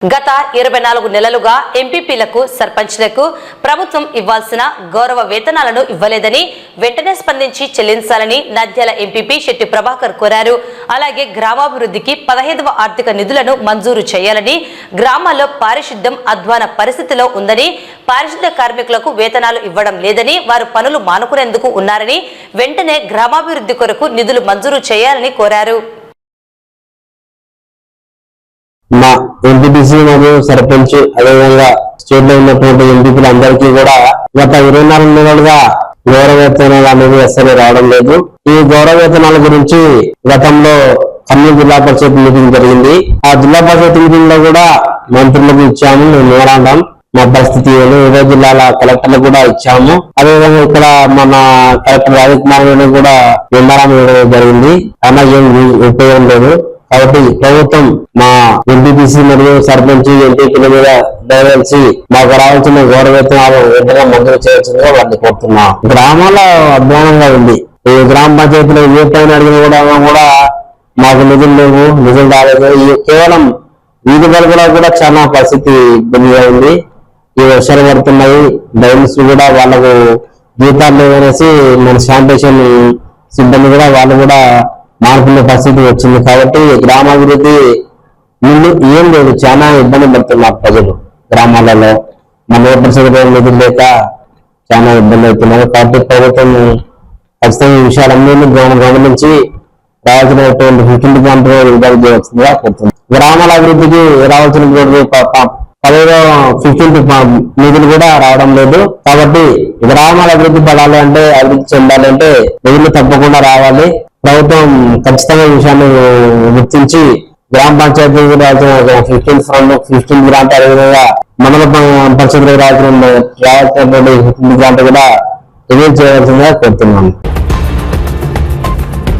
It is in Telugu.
గత 24 నెలలుగా ఎంపీపీలకు సర్పంచ్లకు ప్రభుత్వం ఇవ్వాల్సిన గౌరవ వేతనాలను ఇవ్వలేదని వెంటనే స్పందించి చెల్లించాలని నంద్యాల ఎంపీపీ శెట్టి ప్రభాకర్ కోరారు. అలాగే గ్రామాభివృద్ధికి 15వ ఆర్థిక నిధులను మంజూరు చేయాలని, గ్రామాల్లో పారిశుద్ధ్యం అధ్వాన పరిస్థితిలో ఉందని, పారిశుద్ధ్య కార్మికులకు వేతనాలు ఇవ్వడం లేదని, వారు పనులు మానుకునేందుకు ఉన్నారని, వెంటనే గ్రామాభివృద్ధి కొరకు నిధులు మంజూరు చేయాలని కోరారు. మా ఎంపీటీసీ మరియు సర్పంచ్ అదేవిధంగా స్టేట్ లో ఉన్నటువంటి ఎంపీలందరికీ కూడా గత 24 నెలలుగా గౌరవ వేతనాలు అనేది అస్సలు రావడం లేదు. ఈ గౌరవ వేతనాల గురించి గతంలో కర్నూలు జిల్లా పరిషత్ మీటింగ్ జరిగింది. ఆ జిల్లా పరిషత్ మీటింగ్ లో కూడా మంత్రులకు ఇచ్చాము, మెమోరాండం మా పరిస్థితి ఏదో జిల్లాల కలెక్టర్లకు కూడా ఇచ్చాము. అదేవిధంగా ఇక్కడ మన కలెక్టర్ రాజకుమార్ కూడా మెమోరాండం ఇవ్వడం జరిగింది. అలా ఏం ఉపయోగం లేదు. కాబట్టి ప్రభుత్వం మా ఎంపీటీసీ మరియు సర్పంచ్ ఎంపీపీల మీద దయచేసి మాకు రావాల్సిన గౌరవ వేతనాలు వెంటనే మంజూరు చేయాల్సిందిగా వారిని కోరుతున్నాం. గ్రామాల్లో అధ్వానంగా ఉంది. ఈ గ్రామ పంచాయతీలో ఏ పైన అడిగిన కూడా మాకు నిధులు లేవు, నిధులు రాలేదు. కేవలం వీధి బల్బులో కూడా చాలా పరిస్థితి ఇబ్బందిగా ఉంది. ఈ వర్షాలు పడుతున్నాయి, డ్రైన్స్ కూడా వాళ్ళకు జీతాలు లేవనేసి మన శానిటేషన్ సిబ్బంది కూడా వాళ్ళు కూడా మార్పుల పరిస్థితి వచ్చింది. కాబట్టి గ్రామాభివృద్ధి ముందు ఏం లేదు, చాలా ఇబ్బంది పడుతున్నారు ప్రజలు. గ్రామాలలో మన ఓటర్ సదుపాయం నిధులు లేక చాలా ఇబ్బంది అవుతున్నారు. కాబట్టి ప్రభుత్వం ఖచ్చితంగా ఈ విషయాలన్నీ గమనించి రావాల్సినటువంటి 15 గంటలు విడుదల చేయవలసిందిగా కోరుతుంది. గ్రామాల అభివృద్ధికి రావాల్సినటువంటి 15 నిధులు కూడా రావడం లేదు. కాబట్టి గ్రామాల అభివృద్ధి పడాలి అంటే, అభివృద్ధి చెందాలి అంటే నిధులు తప్పకుండా రావాలి. ప్రభుత్వం ఖచ్చితంగా ఈ విషయాన్ని గుర్తించి గ్రామ పంచాయతీ 15 గ్రాంట్ అదేవిధంగా మండల పరిషత్లో రావాల్సినటువంటి 15 గ్రాంట్ కూడా రిలీజ్ చేయవలసిందిగా కోరుతున్నాను.